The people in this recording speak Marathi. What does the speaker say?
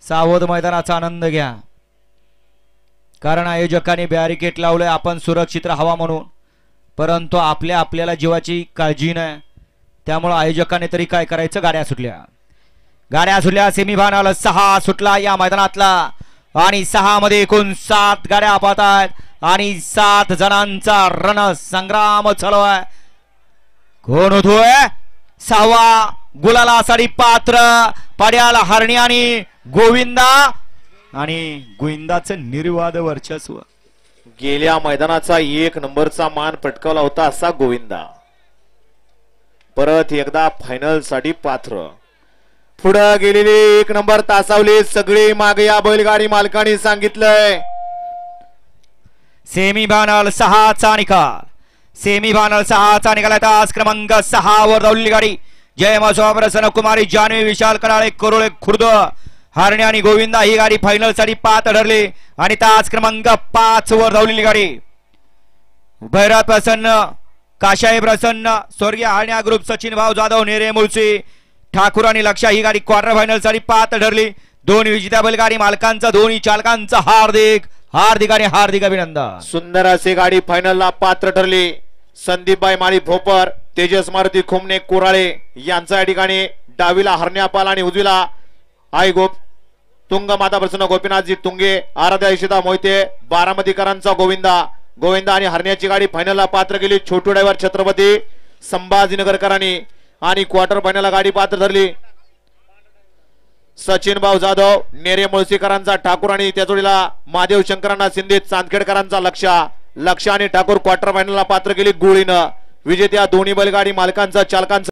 सावध मैदानाचा आनंद घ्या, कारण आयोजकांनी बॅरिकेड लावलंय आपण सुरक्षित राहावा म्हणून, परंतु आपल्याला जीवाची काळजी नाही, त्यामुळे आयोजकांनी तरी काय करायचं. गाड्या सुटल्या. सेमीफायनल 6 सुटला या मैदानातला आणि 6 मध्ये एकूण 7 गाड्या पाहत आहेत आणि 7 जणांचा रणसंग्राम चालू आहे. कोण होतोय 6वा गुलालासाठी पात्र? पड्याला हरणी आणि गोविंदा, आणि गोविंदाचं निर्वाद वर्चस्व. गेल्या मैदानाचा 1 नंबरचा मान पटकावला होता असा गोविंदा परत एकदा फायनल साठी पात्र. पुढे गेलेली 1 नंबर तासावली सगळी मागे या बैलगाडी मालकांनी सांगितलंय. सेमीफायनल 6चा निकाल. सेमीफायनल 6चा निकाल. तास क्रमांक 6 वर धावलेली गाडी जय मासोबा प्रसन्न कुमारी जानवी विशाल कराळे करोळे खुर्द हरणे आणि गोविंदा ही गाडी फायनल साठी पात्र ठरली आणि तास क्रमांक 5 वर धावलेली गाडी भैरव प्रसन्न काशाई प्रसन्न स्वर्गीय हरण्या ग्रुप सचिन भाऊ जाधव नेरे मुळशी ठाकूर आणि लक्षा ही गाडी क्वार्टर फायनल साठी पात्र ठरली. दोन विजेत्या बैलगाडी मालकांचा दोन्ही चालकांचा हार्दिक आणि हार्दिक अभिनंदन. सुंदर अशी गाडी फायनलला पात्र ठरली. संदीपबाई माळी भोपर तेजस मारुती खुमने कोराळे यांचा या ठिकाणी डावीला हरण्यापाल आणि उजवीला आई तुंग माता प्रसन्न गोपीनाथजी तुंगे आराध्या इशिता मोहिते बारामतीकरांचा गोविंदा आणि हरण्याची गाडी फायनलला पात्र केली. छोटू ड्रायव्हर छत्रपती संभाजीनगरकरांनी आणि क्वार्टर फायनलला गाडी पात्र ठरली. सचिन भाऊ जाधव नेरे मुळशीकरांचा ठाकूर आणि त्या जोडीला महादेव शंकरांना शिंदे चांदखेडकरांचा लक्ष आणि ठाकूर क्वार्टर फायनलला पात्र केली. गुळीनं विजेत्या दोन्ही बैलगाडी मालकांचा चालकांचा